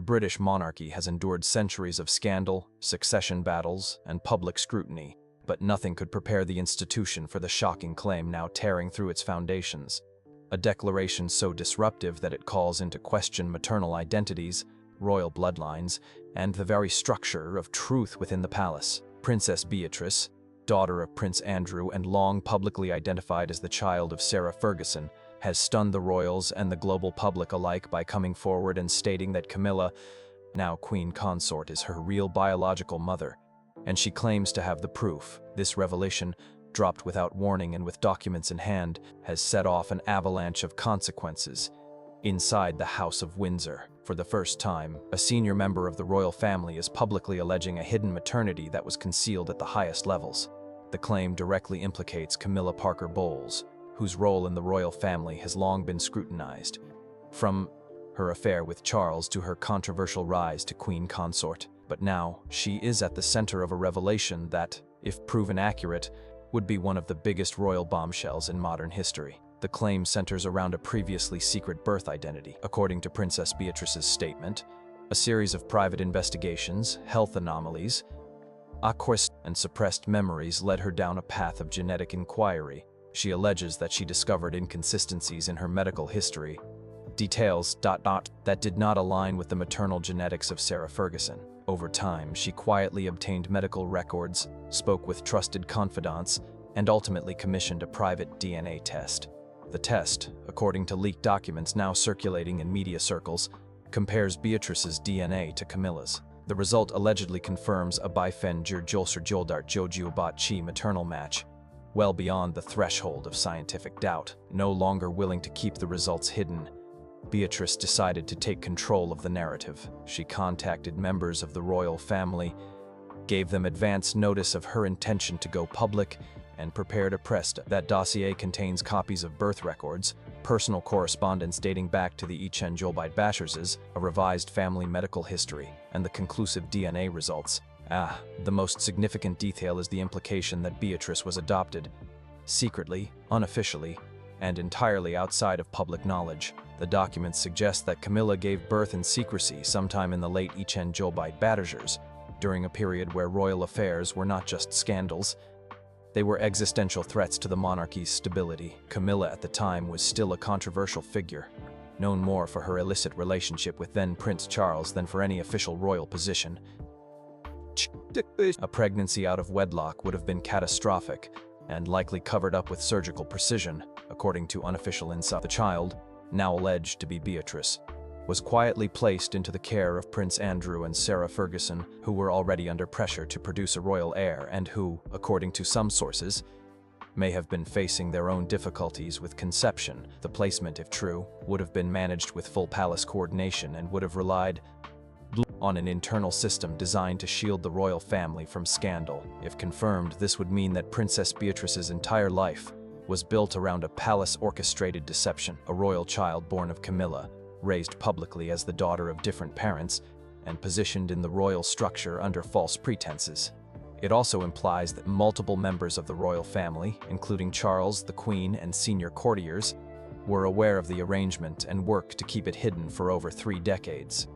British monarchy has endured centuries of scandal, succession battles, and public scrutiny, but nothing could prepare the institution for the shocking claim now tearing through its foundations. A declaration so disruptive that it calls into question maternal identities, royal bloodlines, and the very structure of truth within the palace. Princess Beatrice, daughter of Prince Andrew and long publicly identified as the child of Sarah Ferguson, has stunned the royals and the global public alike by coming forward and stating that Camilla, now queen consort, is her real biological mother, and she claims to have the proof. This revelation, dropped without warning and with documents in hand, has set off an avalanche of consequences. Inside the House of Windsor, for the first time, a senior member of the royal family is publicly alleging a hidden maternity that was concealed at the highest levels. The claim directly implicates Camilla Parker Bowles, whose role in the royal family has long been scrutinized, from her affair with Charles to her controversial rise to queen consort. But now, she is at the center of a revelation that, if proven accurate, would be one of the biggest royal bombshells in modern history. The claim centers around a previously secret birth identity. According to Princess Beatrice's statement, a series of private investigations, health anomalies, and suppressed memories led her down a path of genetic inquiry. She alleges that she discovered inconsistencies in her medical history, details that did not align with the maternal genetics of Sarah Ferguson. Over time, she quietly obtained medical records, spoke with trusted confidants, and ultimately commissioned a private DNA test. The test, according to leaked documents now circulating in media circles, compares Beatrice's DNA to Camilla's. The result allegedly confirms a Joldart-Jojubat-Chi maternal match, well beyond the threshold of scientific doubt. No longer willing to keep the results hidden, Beatrice decided to take control of the narrative. She contacted members of the royal family, gave them advance notice of her intention to go public, and prepared a press that dossier contains copies of birth records, personal correspondence dating back to the Jolbite Basherses, a revised family medical history, and the conclusive DNA results. The most significant detail is the implication that Beatrice was adopted, secretly, unofficially, and entirely outside of public knowledge. The documents suggest that Camilla gave birth in secrecy sometime in the late Jolbite Basherses, during a period where royal affairs were not just scandals, they were existential threats to the monarchy's stability. Camilla at the time was still a controversial figure, known more for her illicit relationship with then Prince Charles than for any official royal position. A pregnancy out of wedlock would have been catastrophic and likely covered up with surgical precision, according to unofficial insight. The child, now alleged to be Beatrice, was quietly placed into the care of Prince Andrew and Sarah Ferguson, who were already under pressure to produce a royal heir and who, according to some sources, may have been facing their own difficulties with conception. The placement, if true, would have been managed with full palace coordination and would have relied on an internal system designed to shield the royal family from scandal. If confirmed, this would mean that Princess Beatrice's entire life was built around a palace-orchestrated deception. A royal child born of Camilla, raised publicly as the daughter of different parents, and positioned in the royal structure under false pretenses. It also implies that multiple members of the royal family, including Charles, the Queen, and senior courtiers, were aware of the arrangement and worked to keep it hidden for over 3 decades.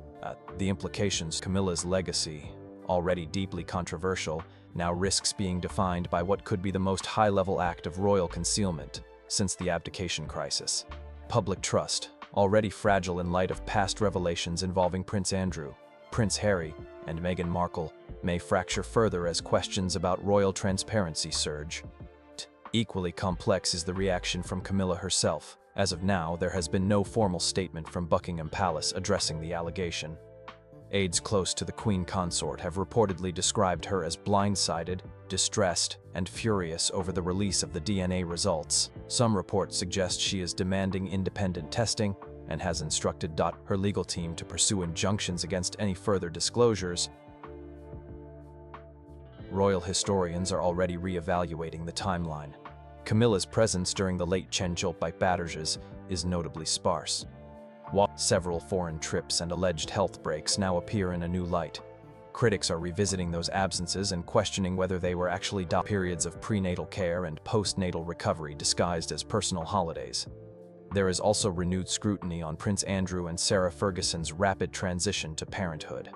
The implications: Camilla's legacy, already deeply controversial, now risks being defined by what could be the most high-level act of royal concealment since the abdication crisis. Public trust, already fragile in light of past revelations involving Prince Andrew, Prince Harry, and Meghan Markle, may fracture further as questions about royal transparency surge. Equally complex is the reaction from Camilla herself. As of now, there has been no formal statement from Buckingham Palace addressing the allegation. Aides close to the Queen Consort have reportedly described her as blindsided, distressed, and furious over the release of the DNA results. Some reports suggest she is demanding independent testing and has instructed her legal team to pursue injunctions against any further disclosures. Royal historians are already re-evaluating the timeline. Camilla's presence during the late Jolbite Basherses is notably sparse, while several foreign trips and alleged health breaks now appear in a new light. Critics are revisiting those absences and questioning whether they were actually periods of prenatal care and postnatal recovery disguised as personal holidays. There is also renewed scrutiny on Prince Andrew and Sarah Ferguson's rapid transition to parenthood.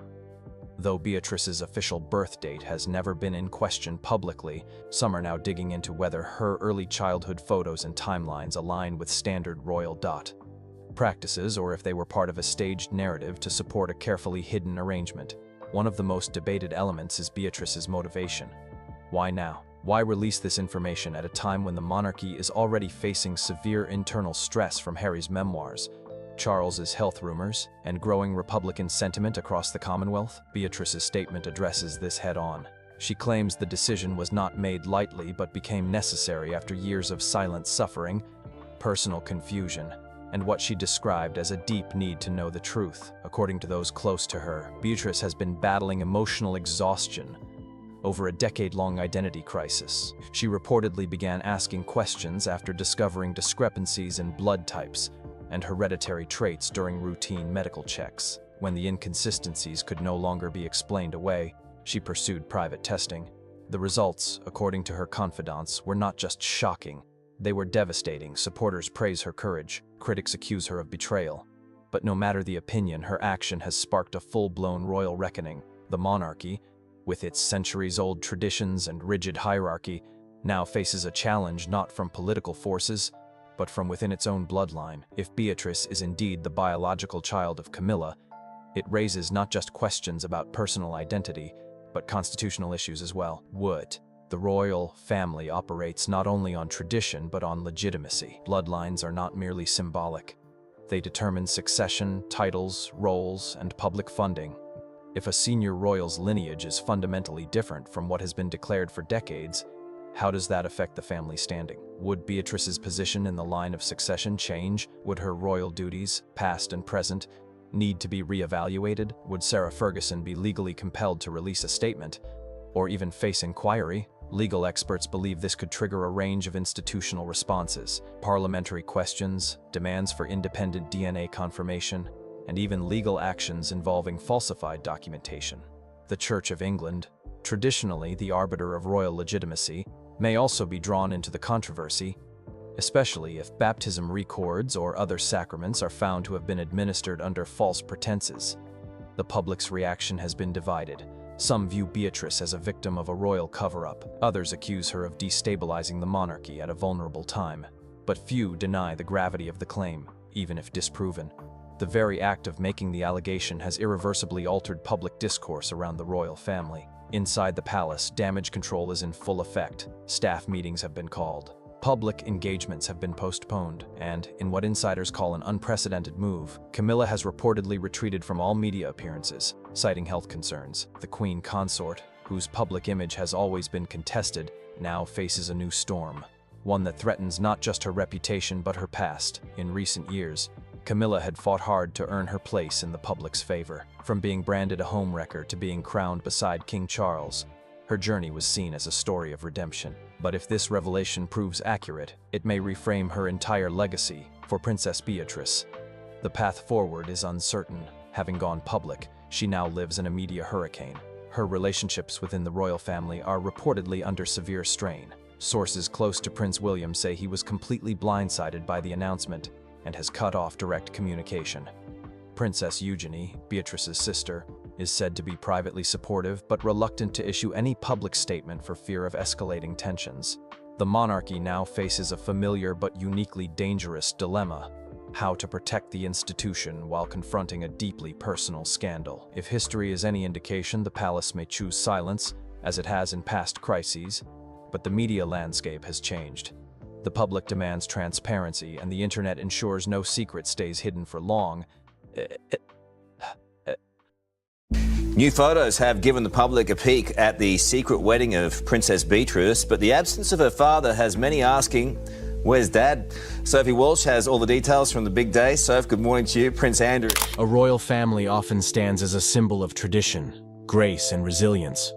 Though Beatrice's official birth date has never been in question publicly, some are now digging into whether her early childhood photos and timelines align with standard royal practices or if they were part of a staged narrative to support a carefully hidden arrangement. One of the most debated elements is Beatrice's motivation. Why now? Why release this information at a time when the monarchy is already facing severe internal stress from Harry's memoirs, Charles's health rumors, and growing Republican sentiment across the Commonwealth? Beatrice's statement addresses this head-on. She claims the decision was not made lightly but became necessary after years of silent suffering, personal confusion, and what she described as a deep need to know the truth. According to those close to her, Beatrice has been battling emotional exhaustion over a decade-long identity crisis. She reportedly began asking questions after discovering discrepancies in blood types and hereditary traits during routine medical checks. When the inconsistencies could no longer be explained away, she pursued private testing. The results, according to her confidants, were not just shocking, they were devastating. Supporters praise her courage, critics accuse her of betrayal. But no matter the opinion, her action has sparked a full-blown royal reckoning. The monarchy, with its centuries-old traditions and rigid hierarchy, now faces a challenge not from political forces, but from within its own bloodline. If Beatrice is indeed the biological child of Camilla, it raises not just questions about personal identity, but constitutional issues as well. The royal family operates not only on tradition but on legitimacy. Bloodlines are not merely symbolic. They determine succession, titles, roles, and public funding. If a senior royal's lineage is fundamentally different from what has been declared for decades, how does that affect the family standing? Would Beatrice's position in the line of succession change? Would her royal duties, past and present, need to be re-evaluated? Would Sarah Ferguson be legally compelled to release a statement, or even face inquiry? Legal experts believe this could trigger a range of institutional responses: parliamentary questions, demands for independent DNA confirmation, and even legal actions involving falsified documentation. The Church of England, traditionally the arbiter of royal legitimacy, may also be drawn into the controversy, especially if baptism records or other sacraments are found to have been administered under false pretenses. The public's reaction has been divided. Some view Beatrice as a victim of a royal cover-up. Others accuse her of destabilizing the monarchy at a vulnerable time. But few deny the gravity of the claim, even if disproven. The very act of making the allegation has irreversibly altered public discourse around the royal family. Inside the palace, damage control is in full effect. Staff meetings have been called. Public engagements have been postponed, and, in what insiders call an unprecedented move, Camilla has reportedly retreated from all media appearances, citing health concerns. The Queen Consort, whose public image has always been contested, now faces a new storm, one that threatens not just her reputation but her past. In recent years, Camilla had fought hard to earn her place in the public's favor. From being branded a homewrecker to being crowned beside King Charles, her journey was seen as a story of redemption. But if this revelation proves accurate, it may reframe her entire legacy. For Princess Beatrice, the path forward is uncertain. Having gone public, she now lives in a media hurricane. Her relationships within the royal family are reportedly under severe strain. Sources close to Prince William say he was completely blindsided by the announcement and has cut off direct communication. Princess Eugenie, Beatrice's sister, is said to be privately supportive but reluctant to issue any public statement for fear of escalating tensions. The monarchy now faces a familiar but uniquely dangerous dilemma: how to protect the institution while confronting a deeply personal scandal. If history is any indication, the palace may choose silence, as it has in past crises, but the media landscape has changed. The public demands transparency, and the internet ensures no secret stays hidden for long. New photos have given the public a peek at the secret wedding of Princess Beatrice, but the absence of her father has many asking, where's Dad? Sophie Walsh has all the details from the big day. Soph, good morning to you. Prince Andrew. A royal family often stands as a symbol of tradition, grace, and resilience.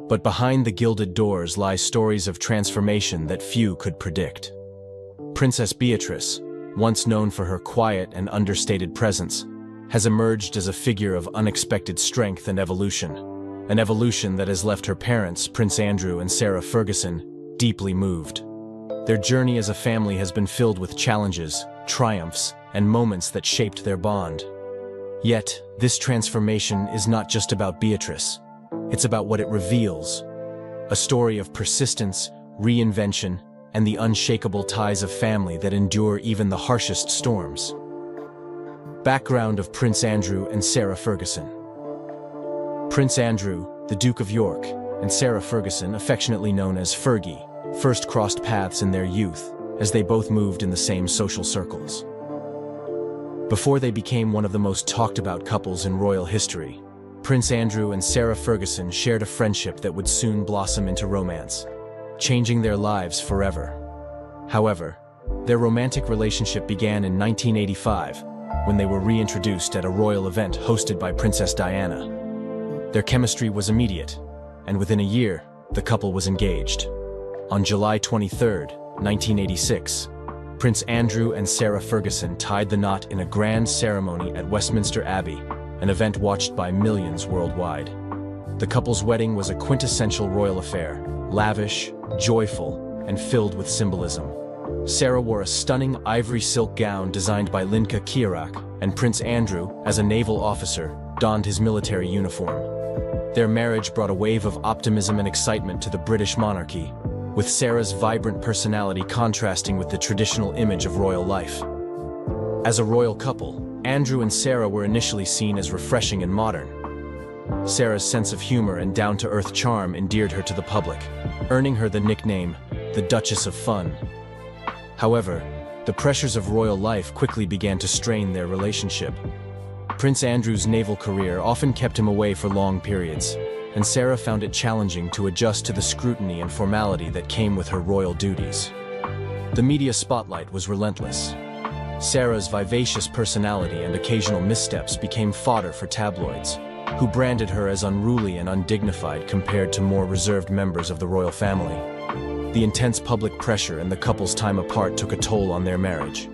But behind the gilded doors lie stories of transformation that few could predict. Princess Beatrice, once known for her quiet and understated presence, has emerged as a figure of unexpected strength and evolution, an evolution that has left her parents, Prince Andrew and Sarah Ferguson, deeply moved. Their journey as a family has been filled with challenges, triumphs, and moments that shaped their bond. Yet, this transformation is not just about Beatrice. It's about what it reveals. A story of persistence, reinvention, and the unshakable ties of family that endure even the harshest storms. Background of Prince Andrew and Sarah Ferguson. Prince Andrew, the Duke of York, and Sarah Ferguson, affectionately known as Fergie, first crossed paths in their youth, as they both moved in the same social circles. Before they became one of the most talked-about couples in royal history, Prince Andrew and Sarah Ferguson shared a friendship that would soon blossom into romance, changing their lives forever. However, their romantic relationship began in 1985, when they were reintroduced at a royal event hosted by Princess Diana. Their chemistry was immediate, and within a year, the couple was engaged. On July 23, 1986, Prince Andrew and Sarah Ferguson tied the knot in a grand ceremony at Westminster Abbey, an event watched by millions worldwide. The couple's wedding was a quintessential royal affair, lavish, joyful, and filled with symbolism. Sarah wore a stunning ivory silk gown designed by Linka Kierak, and Prince Andrew, as a naval officer, donned his military uniform. Their marriage brought a wave of optimism and excitement to the British monarchy, with Sarah's vibrant personality contrasting with the traditional image of royal life. As a royal couple, Andrew and Sarah were initially seen as refreshing and modern. Sarah's sense of humor and down-to-earth charm endeared her to the public, earning her the nickname, the Duchess of Fun. However, the pressures of royal life quickly began to strain their relationship. Prince Andrew's naval career often kept him away for long periods, and Sarah found it challenging to adjust to the scrutiny and formality that came with her royal duties. The media spotlight was relentless. Sarah's vivacious personality and occasional missteps became fodder for tabloids, who branded her as unruly and undignified compared to more reserved members of the royal family. The intense public pressure and the couple's time apart took a toll on their marriage.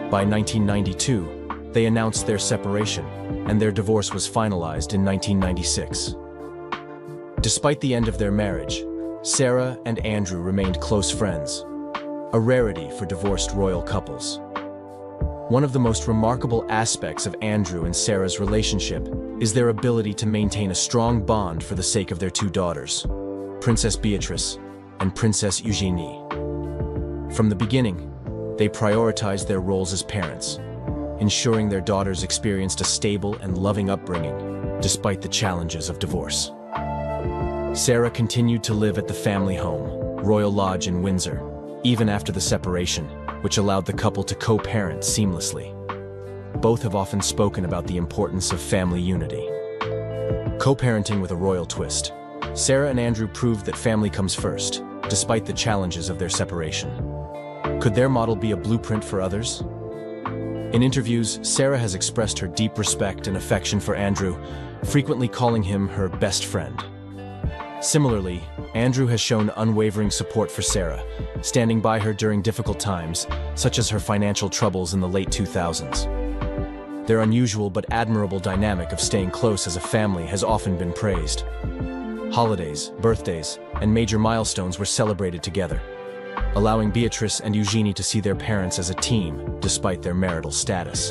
By 1992, they announced their separation, and their divorce was finalized in 1996. Despite the end of their marriage, Sarah and Andrew remained close friends, a rarity for divorced royal couples. One of the most remarkable aspects of Andrew and Sarah's relationship is their ability to maintain a strong bond for the sake of their two daughters, Princess Beatrice and Princess Eugenie. From the beginning, they prioritized their roles as parents, ensuring their daughters experienced a stable and loving upbringing, despite the challenges of divorce. Sarah continued to live at the family home, Royal Lodge in Windsor, even after the separation, which allowed the couple to co-parent seamlessly. Both have often spoken about the importance of family unity. Co-parenting with a royal twist, Sarah and Andrew proved that family comes first, despite the challenges of their separation. Could their model be a blueprint for others? In interviews, Sarah has expressed her deep respect and affection for Andrew, frequently calling him her best friend. Similarly, Andrew has shown unwavering support for Sarah, standing by her during difficult times, such as her financial troubles in the late 2000s. Their unusual but admirable dynamic of staying close as a family has often been praised. Holidays, birthdays, and major milestones were celebrated together, allowing Beatrice and Eugenie to see their parents as a team, despite their marital status.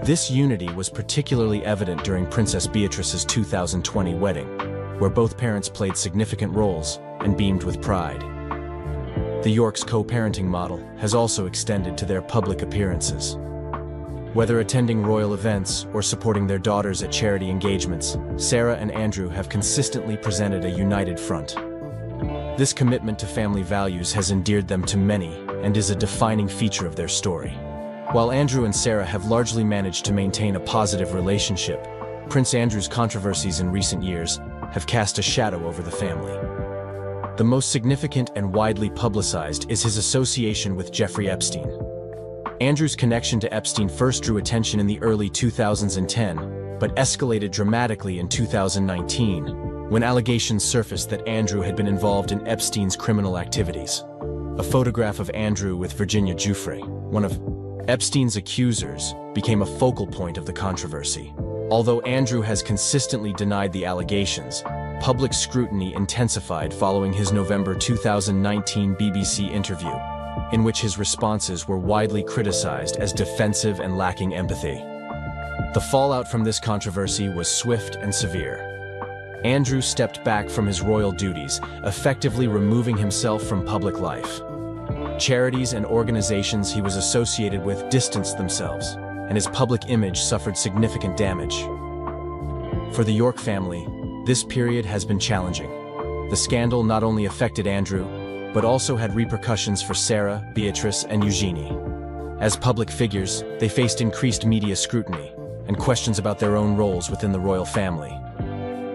This unity was particularly evident during Princess Beatrice's 2020 wedding, where both parents played significant roles and beamed with pride. The Yorks' co-parenting model has also extended to their public appearances. Whether attending royal events or supporting their daughters at charity engagements, Sarah and Andrew have consistently presented a united front. This commitment to family values has endeared them to many and is a defining feature of their story. While Andrew and Sarah have largely managed to maintain a positive relationship, Prince Andrew's controversies in recent years have cast a shadow over the family. The most significant and widely publicized is his association with Jeffrey Epstein. Andrew's connection to Epstein first drew attention in the early 2010, but escalated dramatically in 2019, when allegations surfaced that Andrew had been involved in Epstein's criminal activities. A photograph of Andrew with Virginia Giuffre, one of Epstein's accusers, became a focal point of the controversy. Although Andrew has consistently denied the allegations, public scrutiny intensified following his November 2019 BBC interview, in which his responses were widely criticized as defensive and lacking empathy. The fallout from this controversy was swift and severe. Andrew stepped back from his royal duties, effectively removing himself from public life. Charities and organizations he was associated with distanced themselves, and his public image suffered significant damage. For the York family, this period has been challenging. The scandal not only affected Andrew, but also had repercussions for Sarah, Beatrice, and Eugenie. As public figures, they faced increased media scrutiny and questions about their own roles within the royal family.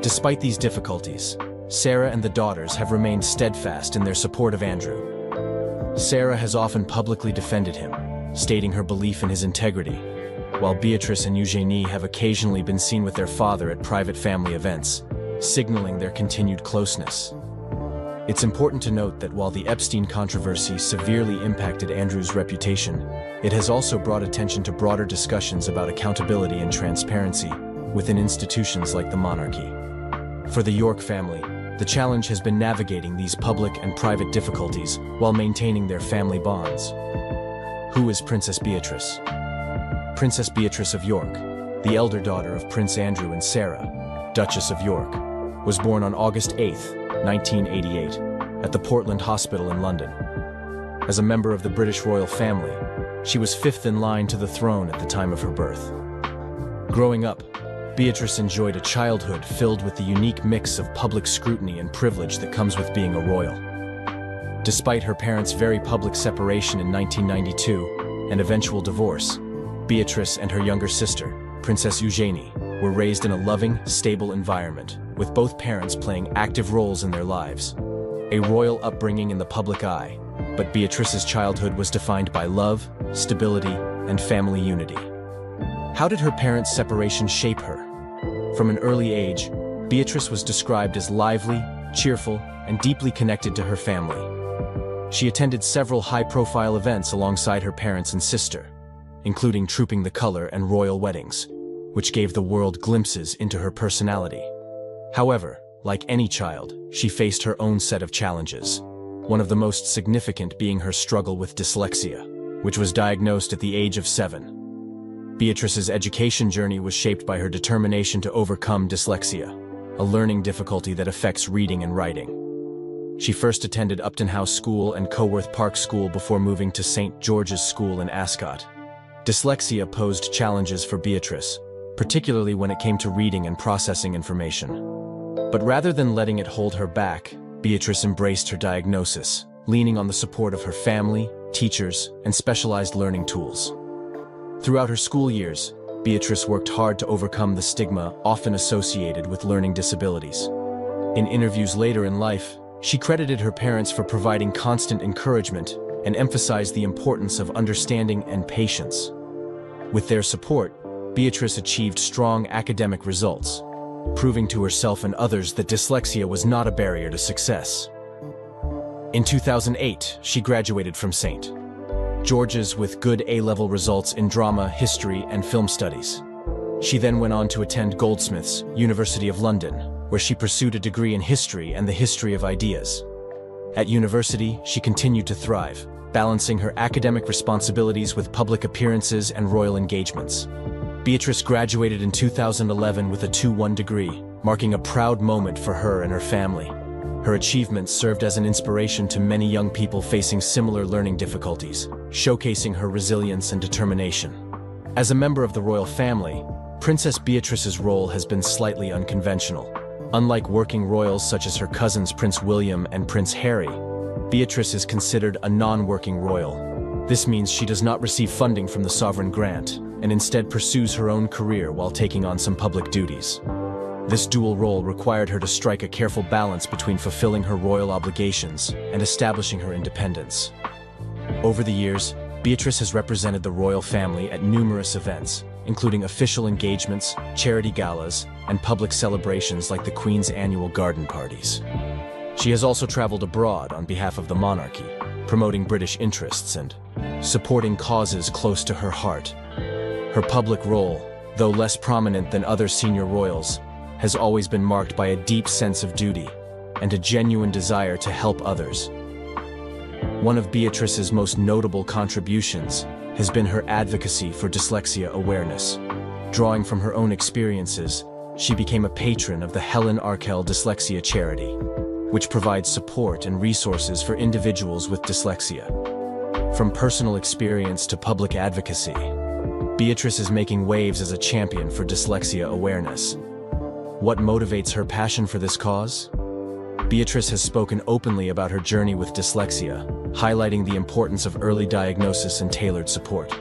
Despite these difficulties, Sarah and the daughters have remained steadfast in their support of Andrew. Sarah has often publicly defended him, stating her belief in his integrity, while Beatrice and Eugenie have occasionally been seen with their father at private family events, signaling their continued closeness. It's important to note that while the Epstein controversy severely impacted Andrew's reputation, it has also brought attention to broader discussions about accountability and transparency within institutions like the monarchy. For the York family, the challenge has been navigating these public and private difficulties while maintaining their family bonds. Who is Princess Beatrice? Princess Beatrice of York, the elder daughter of Prince Andrew and Sarah, Duchess of York, was born on August 8, 1988, at the Portland Hospital in London. As a member of the British royal family, she was fifth in line to the throne at the time of her birth. Growing up, Beatrice enjoyed a childhood filled with the unique mix of public scrutiny and privilege that comes with being a royal. Despite her parents' very public separation in 1992 and eventual divorce, Beatrice and her younger sister, Princess Eugenie, were raised in a loving, stable environment, with both parents playing active roles in their lives. A royal upbringing in the public eye, but Beatrice's childhood was defined by love, stability, and family unity. How did her parents' separation shape her? From an early age, Beatrice was described as lively, cheerful, and deeply connected to her family. She attended several high-profile events alongside her parents and sister, including Trooping the Color and royal weddings, which gave the world glimpses into her personality. However, like any child, she faced her own set of challenges, one of the most significant being her struggle with dyslexia, which was diagnosed at the age of 7. Beatrice's education journey was shaped by her determination to overcome dyslexia, a learning difficulty that affects reading and writing. She first attended Upton House School and Coworth Park School before moving to St. George's School in Ascot. Dyslexia posed challenges for Beatrice, particularly when it came to reading and processing information. But rather than letting it hold her back, Beatrice embraced her diagnosis, leaning on the support of her family, teachers, and specialized learning tools. Throughout her school years, Beatrice worked hard to overcome the stigma often associated with learning disabilities. In interviews later in life, she credited her parents for providing constant encouragement and emphasized the importance of understanding and patience. With their support, Beatrice achieved strong academic results, proving to herself and others that dyslexia was not a barrier to success. In 2008, she graduated from St. George's with good A-level results in drama, history, and film studies. She then went on to attend Goldsmiths, University of London, where she pursued a degree in history and the history of ideas. At university, she continued to thrive, balancing her academic responsibilities with public appearances and royal engagements. Beatrice graduated in 2011 with a 2:1 degree, marking a proud moment for her and her family. Her achievements served as an inspiration to many young people facing similar learning difficulties, showcasing her resilience and determination. As a member of the royal family, Princess Beatrice's role has been slightly unconventional. Unlike working royals such as her cousins Prince William and Prince Harry, Beatrice is considered a non-working royal. This means she does not receive funding from the sovereign grant, and instead pursues her own career while taking on some public duties. This dual role required her to strike a careful balance between fulfilling her royal obligations and establishing her independence. Over the years, Beatrice has represented the royal family at numerous events, including official engagements, charity galas, and public celebrations like the Queen's annual garden parties. She has also traveled abroad on behalf of the monarchy, promoting British interests and supporting causes close to her heart. Her public role, though less prominent than other senior royals, has always been marked by a deep sense of duty and a genuine desire to help others. One of Beatrice's most notable contributions has been her advocacy for dyslexia awareness. Drawing from her own experiences, she became a patron of the Helen Arkell Dyslexia Charity, which provides support and resources for individuals with dyslexia. From personal experience to public advocacy, Beatrice is making waves as a champion for dyslexia awareness. What motivates her passion for this cause? Beatrice has spoken openly about her journey with dyslexia, highlighting the importance of early diagnosis and tailored support.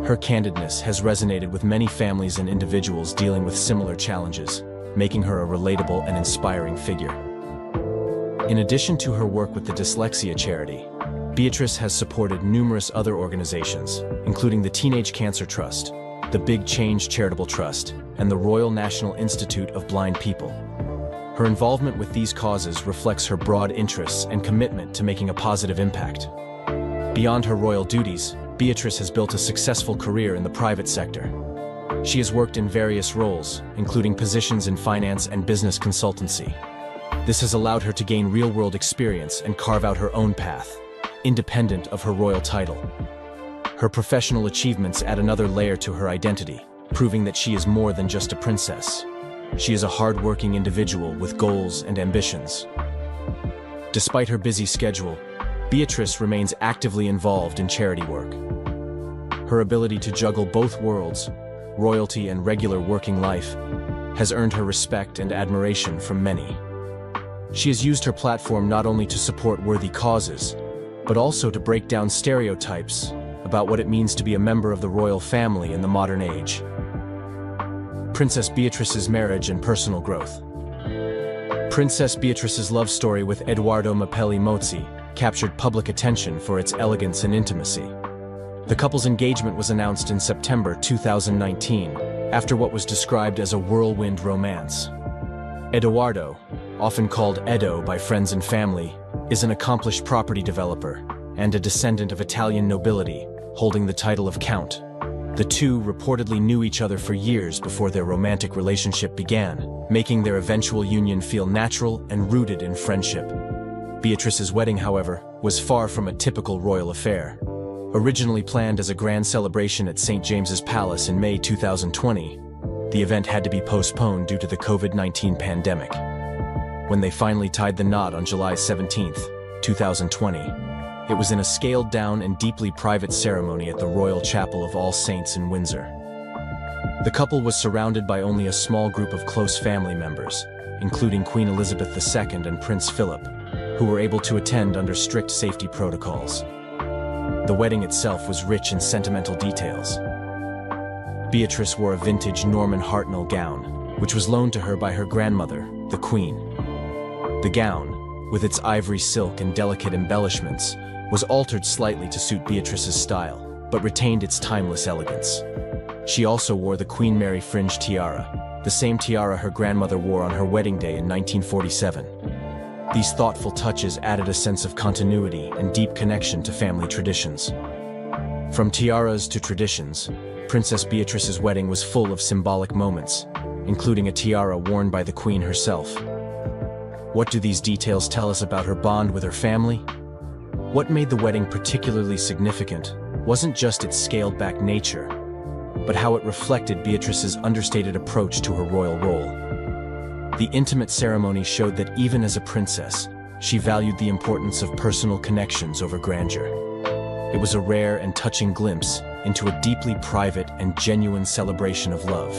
Her candidness has resonated with many families and individuals dealing with similar challenges, making her a relatable and inspiring figure. In addition to her work with the Dyslexia Charity, Beatrice has supported numerous other organizations, including the Teenage Cancer Trust, the Big Change Charitable Trust, and the Royal National Institute of Blind People. Her involvement with these causes reflects her broad interests and commitment to making a positive impact. Beyond her royal duties, Beatrice has built a successful career in the private sector. She has worked in various roles, including positions in finance and business consultancy. This has allowed her to gain real-world experience and carve out her own path, independent of her royal title. Her professional achievements add another layer to her identity, proving that she is more than just a princess. She is a hard-working individual with goals and ambitions. Despite her busy schedule, Beatrice remains actively involved in charity work. Her ability to juggle both worlds, royalty and regular working life, has earned her respect and admiration from many. She has used her platform not only to support worthy causes, but also to break down stereotypes about what it means to be a member of the royal family in the modern age. Princess Beatrice's marriage and personal growth. Princess Beatrice's love story with Edoardo Mapelli Mozzi captured public attention for its elegance and intimacy. The couple's engagement was announced in September 2019, after what was described as a whirlwind romance. Edoardo, often called Edo by friends and family, is an accomplished property developer and a descendant of Italian nobility, holding the title of Count. The two reportedly knew each other for years before their romantic relationship began, making their eventual union feel natural and rooted in friendship. Beatrice's wedding, however, was far from a typical royal affair. Originally planned as a grand celebration at St. James's Palace in May 2020, the event had to be postponed due to the COVID-19 pandemic. When they finally tied the knot on July 17, 2020, it was in a scaled-down and deeply private ceremony at the Royal Chapel of All Saints in Windsor. The couple was surrounded by only a small group of close family members, including Queen Elizabeth II and Prince Philip, who were able to attend under strict safety protocols. The wedding itself was rich in sentimental details. Beatrice wore a vintage Norman Hartnell gown, which was loaned to her by her grandmother, the Queen. The gown, with its ivory silk and delicate embellishments, was altered slightly to suit Beatrice's style, but retained its timeless elegance. She also wore the Queen Mary fringe tiara, the same tiara her grandmother wore on her wedding day in 1947. These thoughtful touches added a sense of continuity and deep connection to family traditions. From tiaras to traditions, Princess Beatrice's wedding was full of symbolic moments, including a tiara worn by the Queen herself. What do these details tell us about her bond with her family? What made the wedding particularly significant wasn't just its scaled-back nature, but how it reflected Beatrice's understated approach to her royal role. The intimate ceremony showed that even as a princess, she valued the importance of personal connections over grandeur. It was a rare and touching glimpse into a deeply private and genuine celebration of love.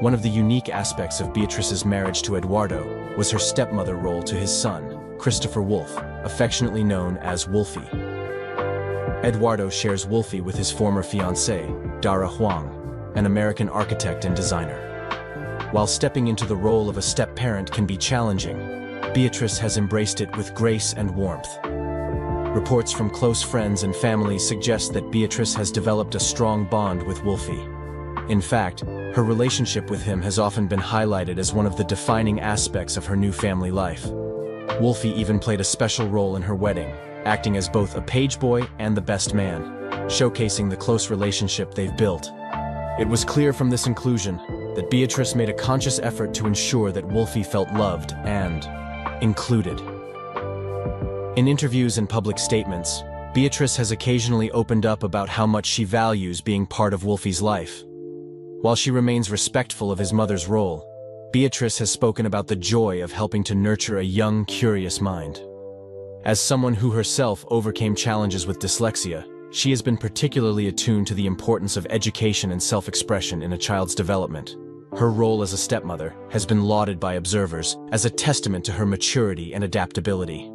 One of the unique aspects of Beatrice's marriage to Edoardo was her stepmother role to his son, Christopher Wolfe, affectionately known as Wolfie. Edoardo shares Wolfie with his former fiancée, Dara Huang, an American architect and designer. While stepping into the role of a step-parent can be challenging, Beatrice has embraced it with grace and warmth. Reports from close friends and family suggest that Beatrice has developed a strong bond with Wolfie. In fact, her relationship with him has often been highlighted as one of the defining aspects of her new family life. Wolfie even played a special role in her wedding, acting as both a page boy and the best man, showcasing the close relationship they've built. It was clear from this inclusion that Beatrice made a conscious effort to ensure that Wolfie felt loved and included. In interviews and public statements, Beatrice has occasionally opened up about how much she values being part of Wolfie's life. While she remains respectful of his mother's role, Beatrice has spoken about the joy of helping to nurture a young, curious mind. As someone who herself overcame challenges with dyslexia, she has been particularly attuned to the importance of education and self-expression in a child's development. Her role as a stepmother has been lauded by observers as a testament to her maturity and adaptability.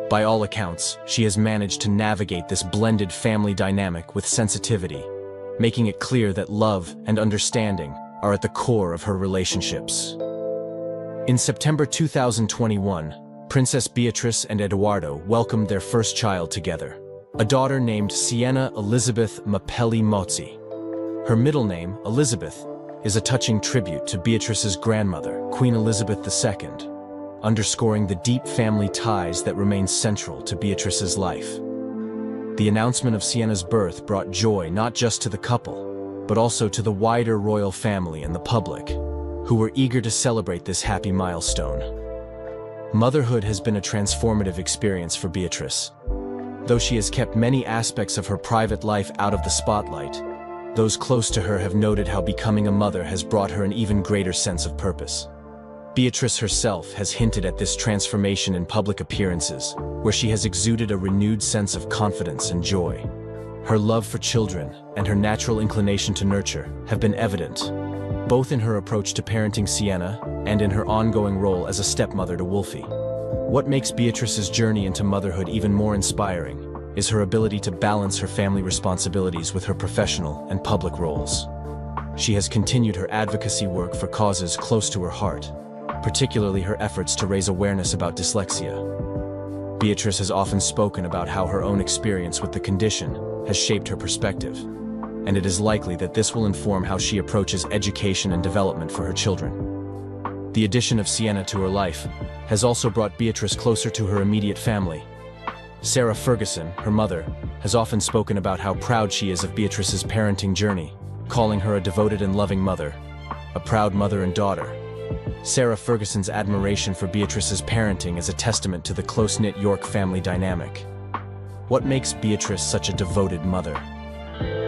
By all accounts, she has managed to navigate this blended family dynamic with sensitivity, making it clear that love and understanding are at the core of her relationships. In September 2021, Princess Beatrice and Eduardo welcomed their first child together, a daughter named Sienna Elizabeth Mapelli Mozzi. Her middle name, Elizabeth, is a touching tribute to Beatrice's grandmother, Queen Elizabeth II, underscoring the deep family ties that remain central to Beatrice's life. The announcement of Sienna's birth brought joy not just to the couple, but also to the wider royal family and the public, who were eager to celebrate this happy milestone. Motherhood has been a transformative experience for Beatrice. Though she has kept many aspects of her private life out of the spotlight, those close to her have noted how becoming a mother has brought her an even greater sense of purpose. Beatrice herself has hinted at this transformation in public appearances, where she has exuded a renewed sense of confidence and joy. Her love for children and her natural inclination to nurture have been evident, both in her approach to parenting Sienna and in her ongoing role as a stepmother to Wolfie. What makes Beatrice's journey into motherhood even more inspiring is her ability to balance her family responsibilities with her professional and public roles. She has continued her advocacy work for causes close to her heart, particularly her efforts to raise awareness about dyslexia. Beatrice has often spoken about how her own experience with the condition has shaped her perspective, and it is likely that this will inform how she approaches education and development for her children. The addition of Sienna to her life has also brought Beatrice closer to her immediate family. Sarah Ferguson, her mother, has often spoken about how proud she is of Beatrice's parenting journey, calling her a devoted and loving mother, a proud mother and daughter. Sarah Ferguson's admiration for Beatrice's parenting is a testament to the close-knit York family dynamic. What makes Beatrice such a devoted mother?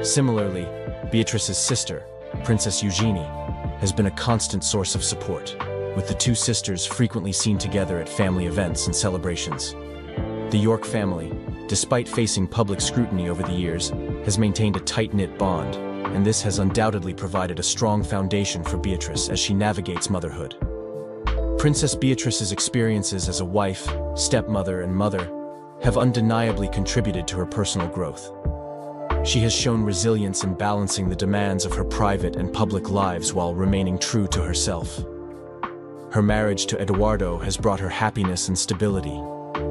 Similarly, Beatrice's sister, Princess Eugenie, has been a constant source of support, with the two sisters frequently seen together at family events and celebrations. The York family, despite facing public scrutiny over the years, has maintained a tight-knit bond, and this has undoubtedly provided a strong foundation for Beatrice as she navigates motherhood. Princess Beatrice's experiences as a wife, stepmother, and mother have undeniably contributed to her personal growth. She has shown resilience in balancing the demands of her private and public lives while remaining true to herself. Her marriage to Eduardo has brought her happiness and stability,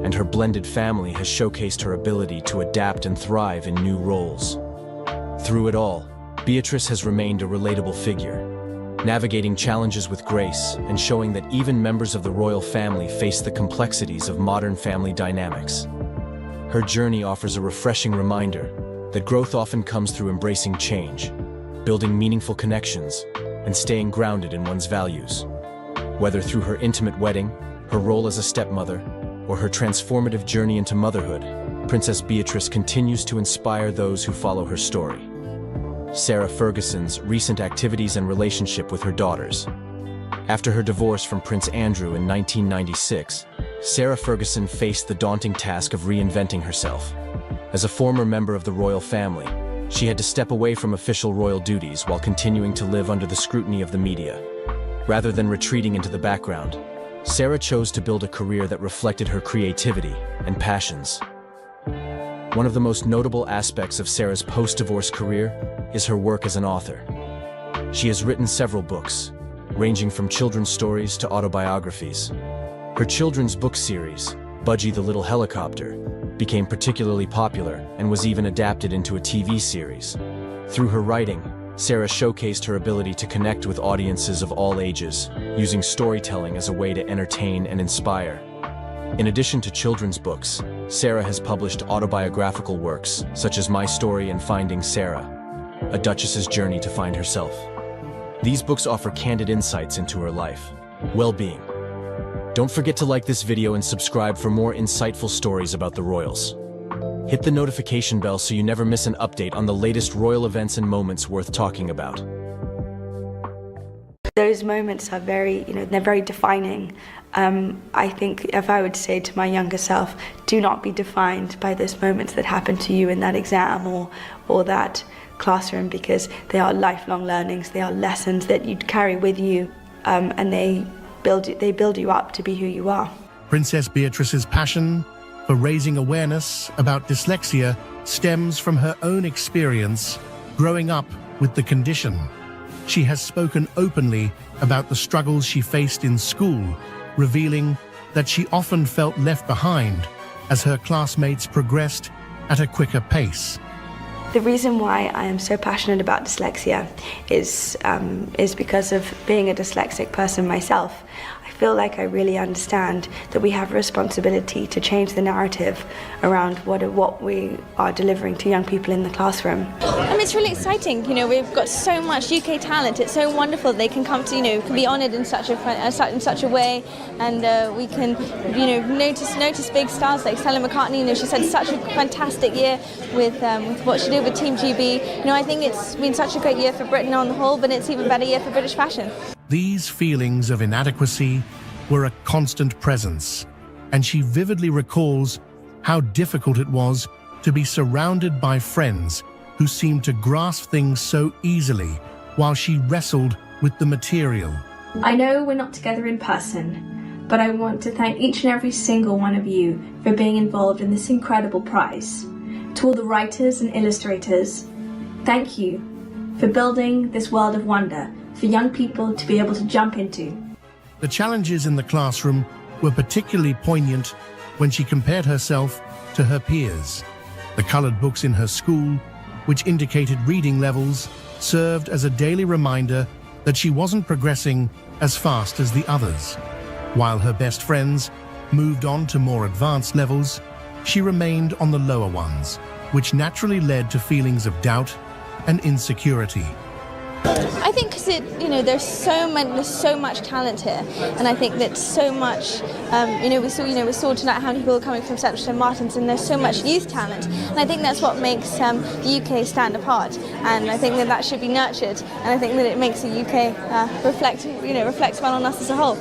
and her blended family has showcased her ability to adapt and thrive in new roles. Through it all, Beatrice has remained a relatable figure, navigating challenges with grace and showing that even members of the royal family face the complexities of modern family dynamics. Her journey offers a refreshing reminder that growth often comes through embracing change, building meaningful connections, and staying grounded in one's values. Whether through her intimate wedding, her role as a stepmother, or her transformative journey into motherhood, Princess Beatrice continues to inspire those who follow her story. Sarah Ferguson's recent activities and relationship with her daughters. After her divorce from Prince Andrew in 1996, Sarah Ferguson faced the daunting task of reinventing herself. As a former member of the royal family, she had to step away from official royal duties while continuing to live under the scrutiny of the media. Rather than retreating into the background, Sarah chose to build a career that reflected her creativity and passions. One of the most notable aspects of Sarah's post-divorce career is her work as an author. She has written several books, ranging from children's stories to autobiographies. Her children's book series, Budgie the Little Helicopter, became particularly popular and was even adapted into a TV series. Through her writing, Sarah showcased her ability to connect with audiences of all ages, using storytelling as a way to entertain and inspire. In addition to children's books, Sarah has published autobiographical works, such as My Story and Finding Sarah, a Duchess's Journey to Find Herself. These books offer candid insights into her life, well-being, Don't forget to like this video and subscribe for more insightful stories about the royals. Hit the notification bell so you never miss an update on the latest royal events and moments worth talking about. Those moments are very, they're very defining. I think if I would say to my younger self, do not be defined by those moments that happen to you in that exam or that classroom, because they are lifelong learnings, they are lessons that you carry with you, and they build you up to be who you are. Princess Beatrice's passion for raising awareness about dyslexia stems from her own experience growing up with the condition. She has spoken openly about the struggles she faced in school, revealing that she often felt left behind as her classmates progressed at a quicker pace. The reason why I am so passionate about dyslexia is because of being a dyslexic person myself. I feel like I really understand that we have a responsibility to change the narrative around what we are delivering to young people in the classroom. It's really exciting. We've got so much UK talent. It's so wonderful they can come to, can be honoured in such a way, and we can, notice big stars like Stella McCartney. She's had such a fantastic year with what she did with Team GB. I think it's been such a great year for Britain on the whole, but it's even better year for British fashion. These feelings of inadequacy were a constant presence, and she vividly recalls how difficult it was to be surrounded by friends who seemed to grasp things so easily while she wrestled with the material. I know we're not together in person, but I want to thank each and every single one of you for being involved in this incredible prize. To all the writers and illustrators, thank you for building this world of wonder for young people to be able to jump into. The challenges in the classroom were particularly poignant when she compared herself to her peers. The coloured books in her school, which indicated reading levels, served as a daily reminder that she wasn't progressing as fast as the others. While her best friends moved on to more advanced levels, she remained on the lower ones, which naturally led to feelings of doubt and insecurity. I think because there's so much talent here, and I think that so much. We saw tonight how many people are coming from St Martin's, and there's so much youth talent, and I think that's what makes the UK stand apart. And I think that should be nurtured, and I think that it makes the UK reflect well on us as a whole.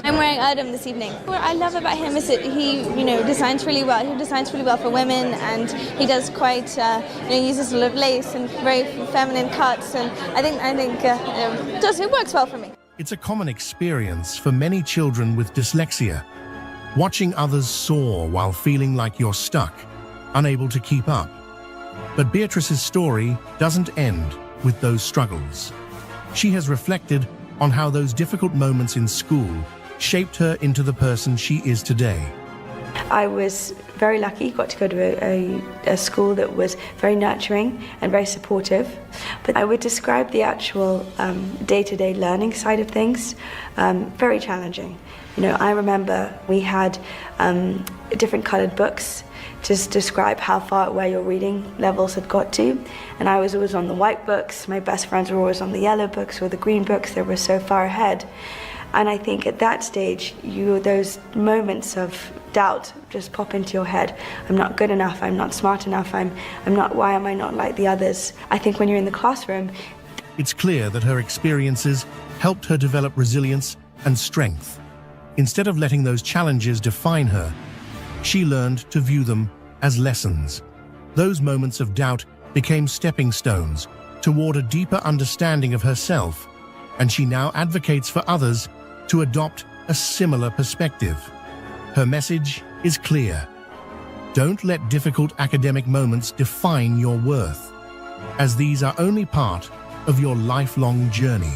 I'm wearing Erdem this evening. What I love about him is that he, designs really well. He designs really well for women, and he does quite, uses a lot of lace and very feminine cuts, and I think it works well for me. It's a common experience for many children with dyslexia, watching others soar while feeling like you're stuck, unable to keep up. But Beatrice's story doesn't end with those struggles. She has reflected on how those difficult moments in school shaped her into the person she is today. I was very lucky, got to go to a school that was very nurturing and very supportive. But I would describe the actual day-to-day learning side of things very challenging. I remember we had different coloured books to describe where your reading levels had got to. And I was always on the white books. My best friends were always on the yellow books or the green books. They were so far ahead. And I think at that stage, those moments of doubt just pop into your head. I'm not good enough, I'm not smart enough, why am I not like the others? I think when you're in the classroom... It's clear that her experiences helped her develop resilience and strength. Instead of letting those challenges define her, she learned to view them as lessons. Those moments of doubt became stepping stones toward a deeper understanding of herself, and she now advocates for others to adopt a similar perspective. Her message is clear. Don't let difficult academic moments define your worth, as these are only part of your lifelong journey.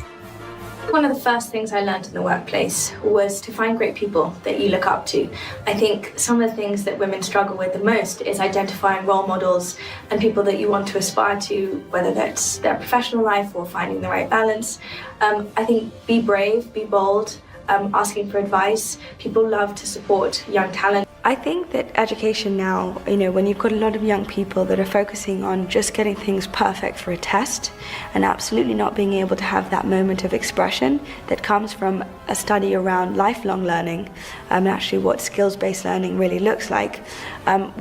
One of the first things I learned in the workplace was to find great people that you look up to. I think some of the things that women struggle with the most is identifying role models and people that you want to aspire to, whether that's their professional life or finding the right balance. I think be brave, be bold, asking for advice. People love to support young talent. I think that education now, when you've got a lot of young people that are focusing on just getting things perfect for a test and absolutely not being able to have that moment of expression that comes from a study around lifelong learning and actually what skills-based learning really looks like,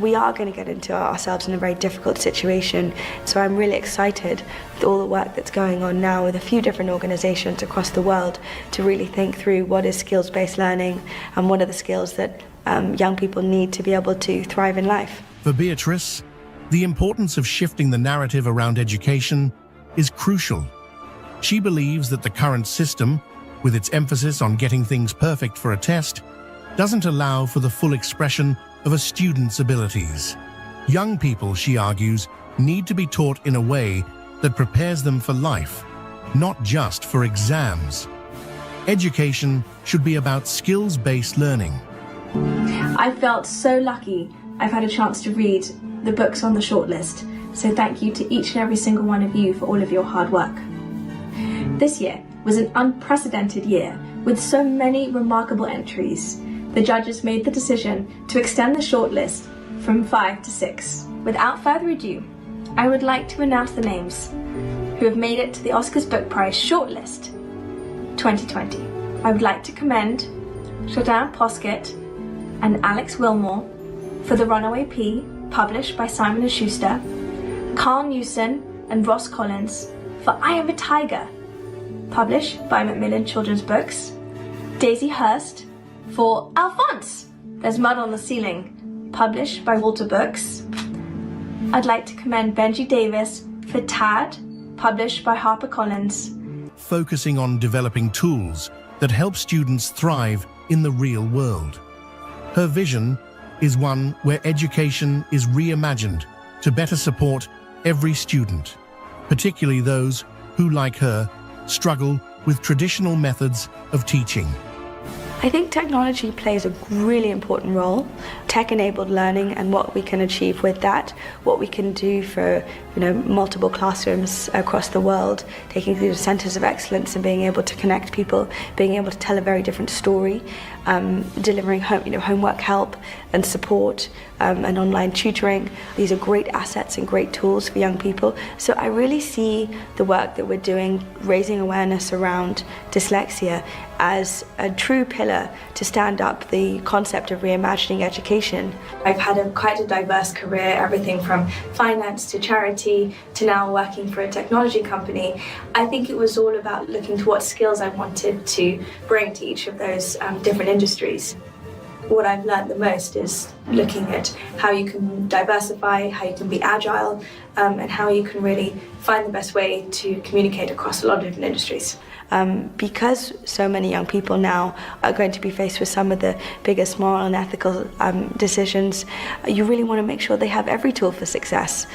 we are going to get into ourselves in a very difficult situation. So I'm really excited with all the work that's going on now with a few different organizations across the world to really think through what is skills-based learning and what are the skills that young people need to be able to thrive in life. For Beatrice, the importance of shifting the narrative around education is crucial. She believes that the current system, with its emphasis on getting things perfect for a test, doesn't allow for the full expression of a student's abilities. Young people, she argues, need to be taught in a way that prepares them for life, not just for exams. Education should be about skills-based learning. I felt so lucky I've had a chance to read the books on the shortlist, so thank you to each and every single one of you for all of your hard work. This year was an unprecedented year with so many remarkable entries. The judges made the decision to extend the shortlist from 5 to 6. Without further ado, I would like to announce the names who have made it to the Oscars Book Prize shortlist 2020. I would like to commend Jordan Poskett and Alex Wilmore for The Runaway Pea, published by Simon & Schuster, Carl Newson and Ross Collins for I Am a Tiger, published by Macmillan Children's Books, Daisy Hurst for Alphonse, There's Mud on the Ceiling, published by Walter Books. I'd like to commend Benji Davis for Tad, published by HarperCollins. Focusing on developing tools that help students thrive in the real world. Her vision is one where education is reimagined to better support every student, particularly those who, like her, struggle with traditional methods of teaching. I think technology plays a really important role. Tech-enabled learning and what we can achieve with that, what we can do for multiple classrooms across the world, taking through the centres of excellence and being able to connect people, being able to tell a very different story, delivering homework help and support and online tutoring. These are great assets and great tools for young people. So I really see the work that we're doing, raising awareness around dyslexia, as a true pillar to stand up the concept of reimagining education. I've had quite a diverse career, everything from finance to charity to now working for a technology company. I think it was all about looking to what skills I wanted to bring to each of those different industries. What I've learned the most is looking at how you can diversify, how you can be agile, and how you can really find the best way to communicate across a lot of different industries. Because so many young people now are going to be faced with some of the biggest moral and ethical decisions, you really want to make sure they have every tool for success.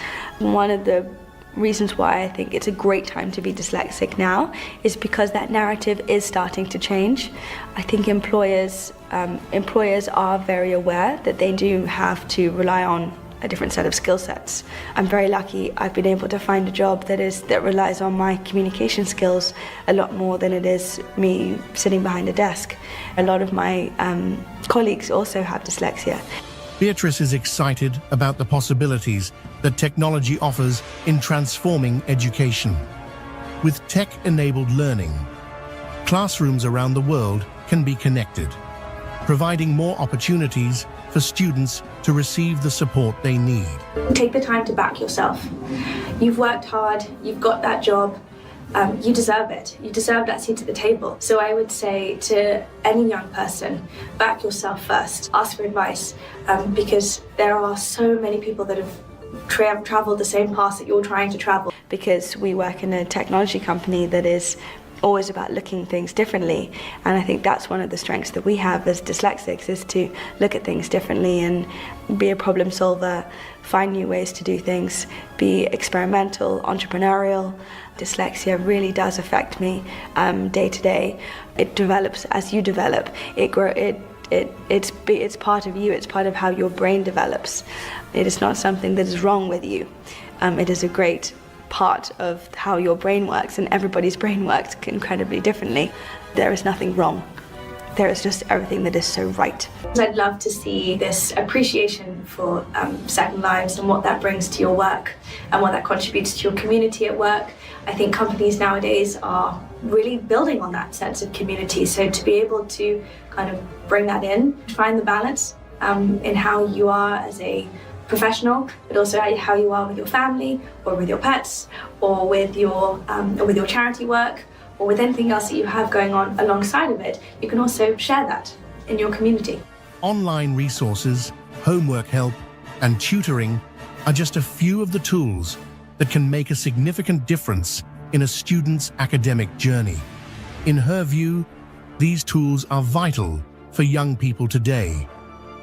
One of the reasons why I think it's a great time to be dyslexic now is because that narrative is starting to change. I think employers are very aware that they do have to rely on a different set of skill sets. I'm very lucky I've been able to find a job that relies on my communication skills a lot more than it is me sitting behind a desk. A lot of my colleagues also have dyslexia. Beatrice is excited about the possibilities that technology offers in transforming education. With tech-enabled learning, classrooms around the world can be connected, providing more opportunities for students to receive the support they need. Take the time to back yourself. You've worked hard, you've got that job, you deserve it. You deserve that seat at the table. So I would say to any young person, back yourself first, ask for advice, because there are so many people that have traveled the same path that you're trying to travel. Because we work in a technology company that is always about looking at things differently, and I think that's one of the strengths that we have as dyslexics, is to look at things differently and be a problem solver, find new ways to do things, be experimental, entrepreneurial. Dyslexia really does affect me day to day. It develops as you develop. It's part of you. It's part of how your brain develops. It is not something that is wrong with you. It is a great part of how your brain works, and everybody's brain works incredibly differently. There is nothing wrong. there is just everything that is so right. I'd love to see this appreciation for second lives and what that brings to your work and what that contributes to your community at work. I think companies nowadays are really building on that sense of community. So to be able to kind of bring that in, find the balance in how you are as a professional, but also how you are with your family or with your pets or with your charity work or with anything else that you have going on alongside of it. You can also share that in your community. Online resources, homework help, and tutoring are just a few of the tools that can make a significant difference in a student's academic journey. In her view, these tools are vital for young people today,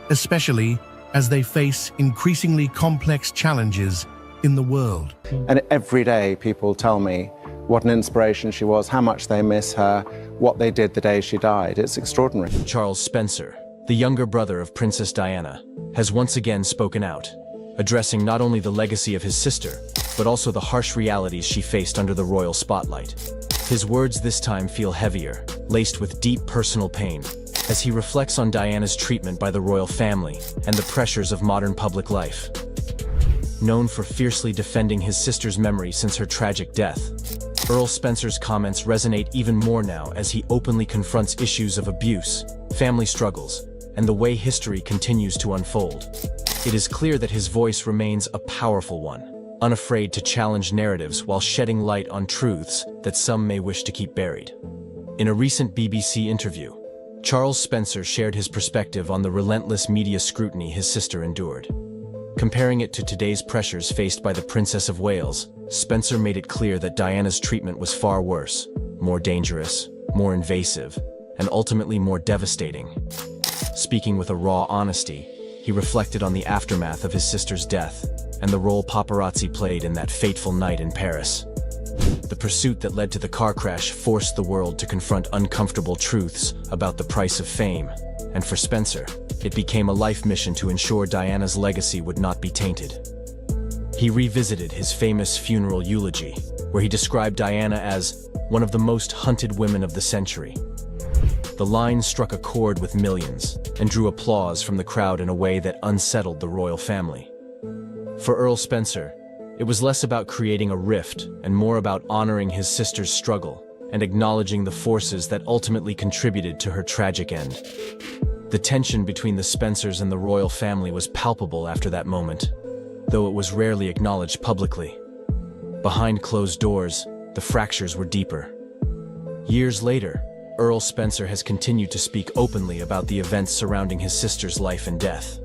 especially as they face increasingly complex challenges in the world. And every day people tell me what an inspiration she was, how much they miss her, what they did the day she died. It's extraordinary. Charles Spencer, the younger brother of Princess Diana, has once again spoken out, addressing not only the legacy of his sister, but also the harsh realities she faced under the royal spotlight. His words this time feel heavier, laced with deep personal pain, as he reflects on Diana's treatment by the royal family and the pressures of modern public life. Known for fiercely defending his sister's memory since her tragic death, Earl Spencer's comments resonate even more now as he openly confronts issues of abuse, family struggles, and the way history continues to unfold. It is clear that his voice remains a powerful one, unafraid to challenge narratives while shedding light on truths that some may wish to keep buried. In a recent BBC interview, Charles Spencer shared his perspective on the relentless media scrutiny his sister endured. Comparing it to today's pressures faced by the Princess of Wales, Spencer made it clear that Diana's treatment was far worse, more dangerous, more invasive, and ultimately more devastating. Speaking with a raw honesty, he reflected on the aftermath of his sister's death and the role paparazzi played in that fateful night in Paris. The pursuit that led to the car crash forced the world to confront uncomfortable truths about the price of fame, and for Spencer, it became a life mission to ensure Diana's legacy would not be tainted. He revisited his famous funeral eulogy, where he described Diana as one of the most hunted women of the century. The line struck a chord with millions and drew applause from the crowd in a way that unsettled the royal family. For Earl Spencer, it was less about creating a rift and more about honoring his sister's struggle and acknowledging the forces that ultimately contributed to her tragic end. The tension between the Spencers and the royal family was palpable after that moment, though it was rarely acknowledged publicly. Behind closed doors, the fractures were deeper. Years later, Earl Spencer has continued to speak openly about the events surrounding his sister's life and death.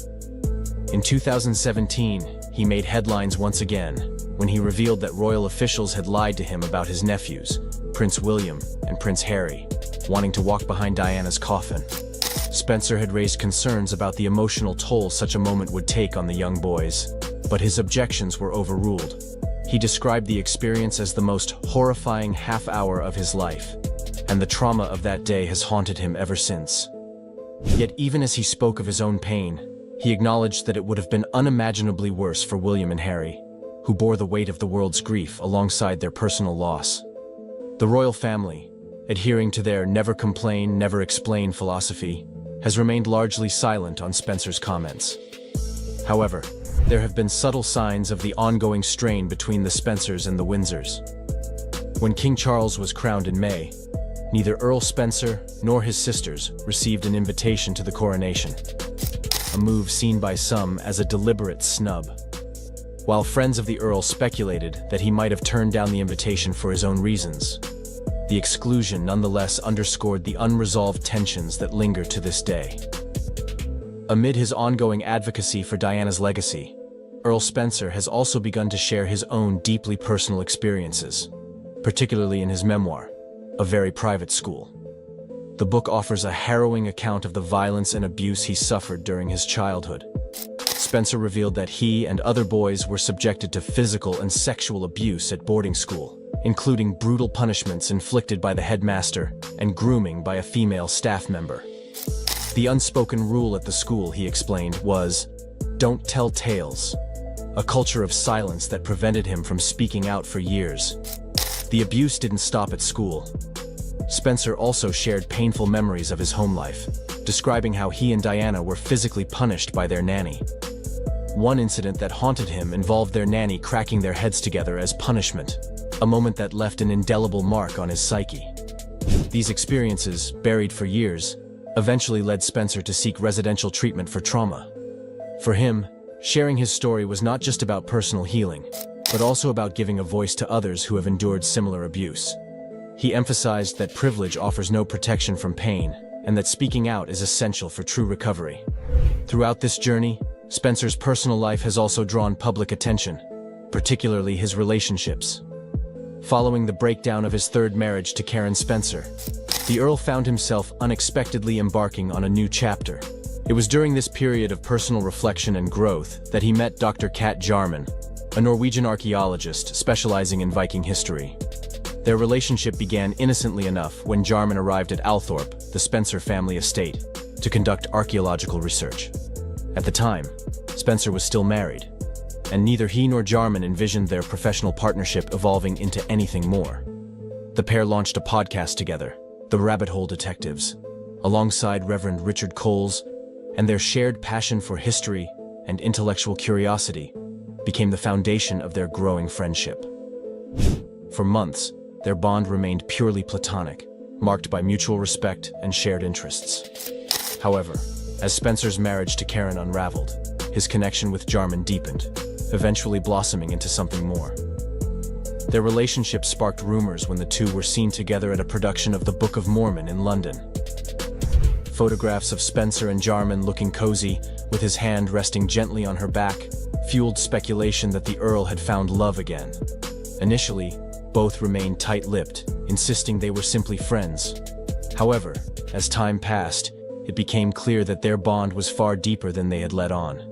In 2017, he made headlines once again when he revealed that royal officials had lied to him about his nephews, Prince William and Prince Harry, wanting to walk behind Diana's coffin. Spencer had raised concerns about the emotional toll such a moment would take on the young boys, but his objections were overruled. He described the experience as the most horrifying half-hour of his life, and the trauma of that day has haunted him ever since. Yet even as he spoke of his own pain, he acknowledged that it would have been unimaginably worse for William and Harry, who bore the weight of the world's grief alongside their personal loss. The royal family, adhering to their never complain, never explain philosophy, has remained largely silent on Spencer's comments. However, there have been subtle signs of the ongoing strain between the Spencers and the Windsors. When King Charles was crowned in May, neither Earl Spencer nor his sisters received an invitation to the coronation, a move seen by some as a deliberate snub. While friends of the Earl speculated that he might have turned down the invitation for his own reasons, the exclusion nonetheless underscored the unresolved tensions that linger to this day. Amid his ongoing advocacy for Diana's legacy, Earl Spencer has also begun to share his own deeply personal experiences, particularly in his memoir, A Very Private School. The book offers a harrowing account of the violence and abuse he suffered during his childhood. Spencer revealed that he and other boys were subjected to physical and sexual abuse at boarding school, including brutal punishments inflicted by the headmaster and grooming by a female staff member. The unspoken rule at the school, he explained, was, "Don't tell tales," a culture of silence that prevented him from speaking out for years. The abuse didn't stop at school. Spencer also shared painful memories of his home life, describing how he and Diana were physically punished by their nanny. One incident that haunted him involved their nanny cracking their heads together as punishment, a moment that left an indelible mark on his psyche. These experiences, buried for years, eventually led Spencer to seek residential treatment for trauma. For him, sharing his story was not just about personal healing, but also about giving a voice to others who have endured similar abuse. He emphasized that privilege offers no protection from pain, and that speaking out is essential for true recovery. Throughout this journey, Spencer's personal life has also drawn public attention, particularly his relationships. Following the breakdown of his third marriage to Karen Spencer, the Earl found himself unexpectedly embarking on a new chapter. It was during this period of personal reflection and growth that he met Dr. Kat Jarman, a Norwegian archaeologist specializing in Viking history. Their relationship began innocently enough when Jarman arrived at Althorp, the Spencer family estate, to conduct archaeological research. At the time, Spencer was still married, and neither he nor Jarman envisioned their professional partnership evolving into anything more. The pair launched a podcast together, The Rabbit Hole Detectives, alongside Reverend Richard Coles, and their shared passion for history and intellectual curiosity became the foundation of their growing friendship. For months, their bond remained purely platonic, marked by mutual respect and shared interests. However, as Spencer's marriage to Karen unraveled, his connection with Jarman deepened, eventually blossoming into something more. Their relationship sparked rumors when the two were seen together at a production of the Book of Mormon in London. Photographs of Spencer and Jarman looking cozy, with his hand resting gently on her back, fueled speculation that the Earl had found love again. Initially, both remained tight-lipped, insisting they were simply friends. However, as time passed, it became clear that their bond was far deeper than they had let on.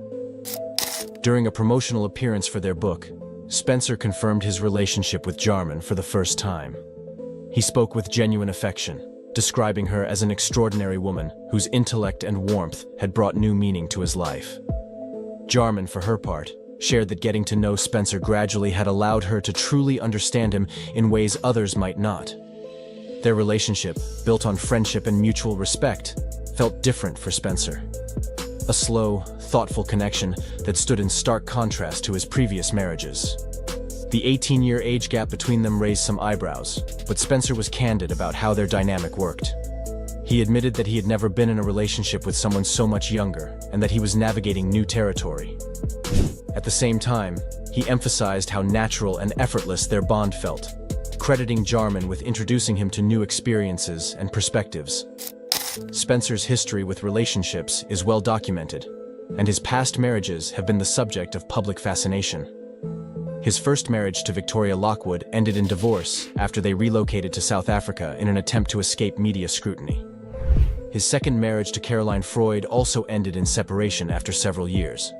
During a promotional appearance for their book, Spencer confirmed his relationship with Jarman for the first time. He spoke with genuine affection, describing her as an extraordinary woman whose intellect and warmth had brought new meaning to his life. Jarman, for her part, shared that getting to know Spencer gradually had allowed her to truly understand him in ways others might not. Their relationship, built on friendship and mutual respect, felt different for Spencer. A slow, thoughtful connection that stood in stark contrast to his previous marriages. The 18-year age gap between them raised some eyebrows, but Spencer was candid about how their dynamic worked. He admitted that he had never been in a relationship with someone so much younger, and that he was navigating new territory. At the same time, he emphasized how natural and effortless their bond felt, crediting Jarman with introducing him to new experiences and perspectives. Spencer's history with relationships is well documented, and his past marriages have been the subject of public fascination. His first marriage to Victoria Lockwood ended in divorce after they relocated to South Africa in an attempt to escape media scrutiny. His second marriage to Caroline Freud also ended in separation after several years.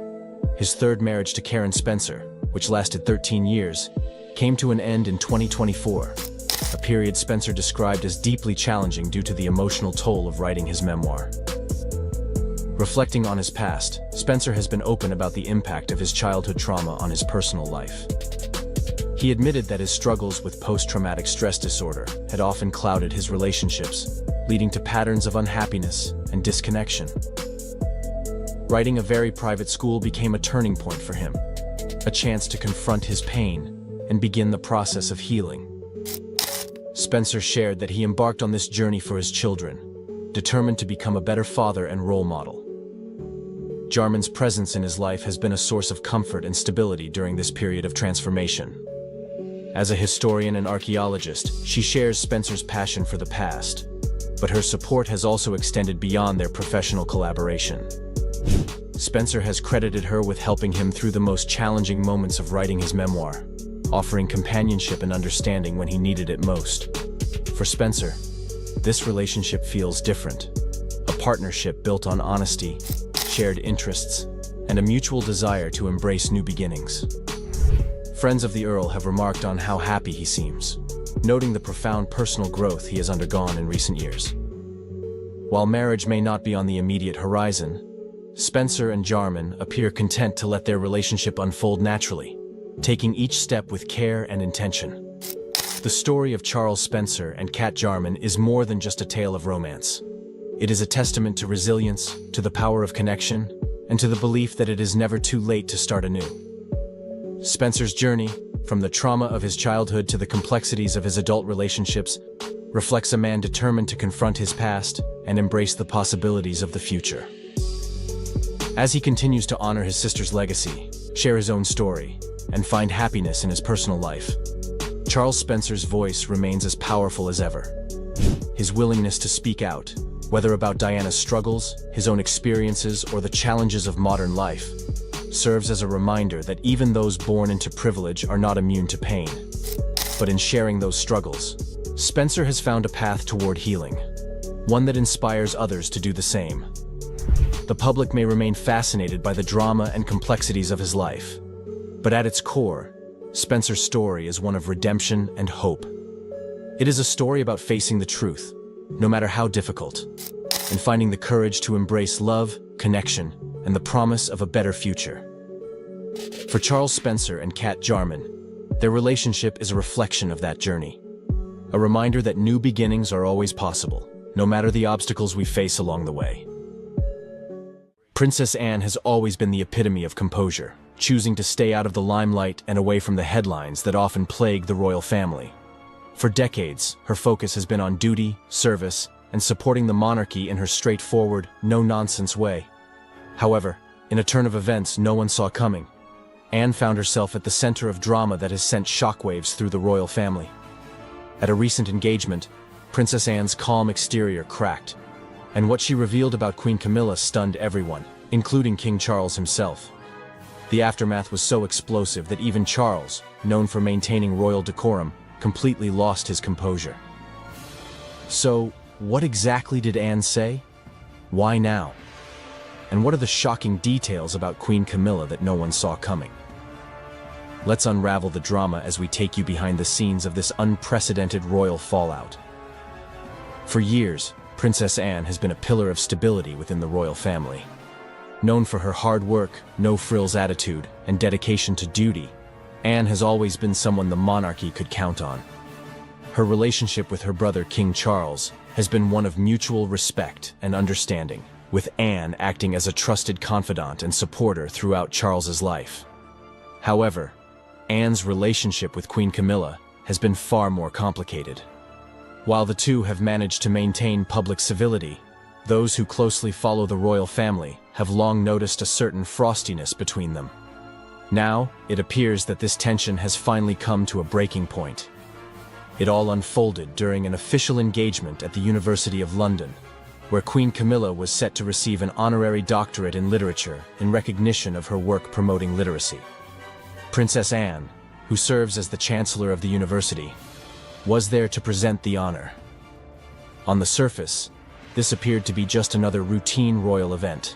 His third marriage to Karen Spencer, which lasted 13 years, came to an end in 2024, a period Spencer described as deeply challenging due to the emotional toll of writing his memoir. Reflecting on his past, Spencer has been open about the impact of his childhood trauma on his personal life. He admitted that his struggles with post-traumatic stress disorder had often clouded his relationships, leading to patterns of unhappiness and disconnection. Writing A Very Private School became a turning point for him, a chance to confront his pain and begin the process of healing. Spencer shared that he embarked on this journey for his children, determined to become a better father and role model. Jarman's presence in his life has been a source of comfort and stability during this period of transformation. As a historian and archaeologist, she shares Spencer's passion for the past, but her support has also extended beyond their professional collaboration. Spencer has credited her with helping him through the most challenging moments of writing his memoir, offering companionship and understanding when he needed it most. For Spencer, this relationship feels different, a partnership built on honesty, shared interests, and a mutual desire to embrace new beginnings. Friends of the Earl have remarked on how happy he seems, noting the profound personal growth he has undergone in recent years. While marriage may not be on the immediate horizon, Spencer and Jarman appear content to let their relationship unfold naturally, taking each step with care and intention. The story of Charles Spencer and Kat Jarman is more than just a tale of romance. It is a testament to resilience, to the power of connection, and to the belief that it is never too late to start anew. Spencer's journey, from the trauma of his childhood to the complexities of his adult relationships, reflects a man determined to confront his past and embrace the possibilities of the future. As he continues to honor his sister's legacy, share his own story, and find happiness in his personal life, Charles Spencer's voice remains as powerful as ever. His willingness to speak out, whether about Diana's struggles, his own experiences, or the challenges of modern life, serves as a reminder that even those born into privilege are not immune to pain. But in sharing those struggles, Spencer has found a path toward healing, one that inspires others to do the same. The public may remain fascinated by the drama and complexities of his life, but at its core, Spencer's story is one of redemption and hope. It is a story about facing the truth, no matter how difficult, and finding the courage to embrace love, connection, and the promise of a better future. For Charles Spencer and Kat Jarman, their relationship is a reflection of that journey. A reminder that new beginnings are always possible, no matter the obstacles we face along the way. Princess Anne has always been the epitome of composure, choosing to stay out of the limelight and away from the headlines that often plague the royal family. For decades, her focus has been on duty, service, and supporting the monarchy in her straightforward, no-nonsense way. However, in a turn of events no one saw coming, Anne found herself at the center of drama that has sent shockwaves through the royal family. At a recent engagement, Princess Anne's calm exterior cracked, and what she revealed about Queen Camilla stunned everyone, including King Charles himself. The aftermath was so explosive that even Charles, known for maintaining royal decorum, completely lost his composure. So, what exactly did Anne say? Why now? And what are the shocking details about Queen Camilla that no one saw coming? Let's unravel the drama as we take you behind the scenes of this unprecedented royal fallout. For years, Princess Anne has been a pillar of stability within the royal family. Known for her hard work, no-frills attitude, and dedication to duty, Anne has always been someone the monarchy could count on. Her relationship with her brother King Charles has been one of mutual respect and understanding, with Anne acting as a trusted confidant and supporter throughout Charles's life. However, Anne's relationship with Queen Camilla has been far more complicated. While the two have managed to maintain public civility, those who closely follow the royal family have long noticed a certain frostiness between them. Now, it appears that this tension has finally come to a breaking point. It all unfolded during an official engagement at the University of London, where Queen Camilla was set to receive an honorary doctorate in literature in recognition of her work promoting literacy. Princess Anne, who serves as the Chancellor of the university, was there to present the honor. On the surface, this appeared to be just another routine royal event.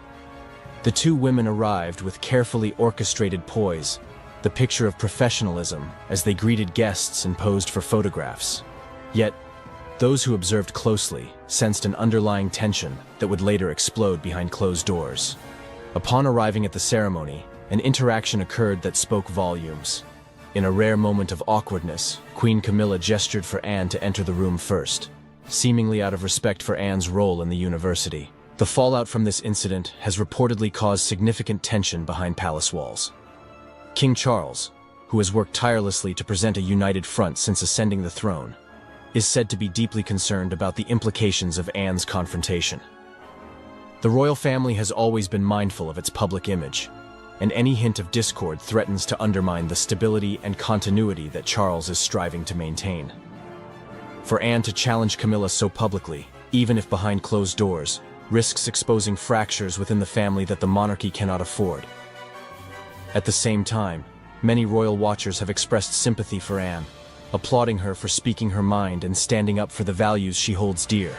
The two women arrived with carefully orchestrated poise, the picture of professionalism as they greeted guests and posed for photographs. Yet, those who observed closely sensed an underlying tension that would later explode behind closed doors. Upon arriving at the ceremony, an interaction occurred that spoke volumes. In a rare moment of awkwardness, Queen Camilla gestured for Anne to enter the room first, seemingly out of respect for Anne's role in the university. The fallout from this incident has reportedly caused significant tension behind palace walls. King Charles, who has worked tirelessly to present a united front since ascending the throne, is said to be deeply concerned about the implications of Anne's confrontation. The royal family has always been mindful of its public image, and any hint of discord threatens to undermine the stability and continuity that Charles is striving to maintain. For Anne to challenge Camilla so publicly, even if behind closed doors, risks exposing fractures within the family that the monarchy cannot afford. At the same time, many royal watchers have expressed sympathy for Anne, applauding her for speaking her mind and standing up for the values she holds dear.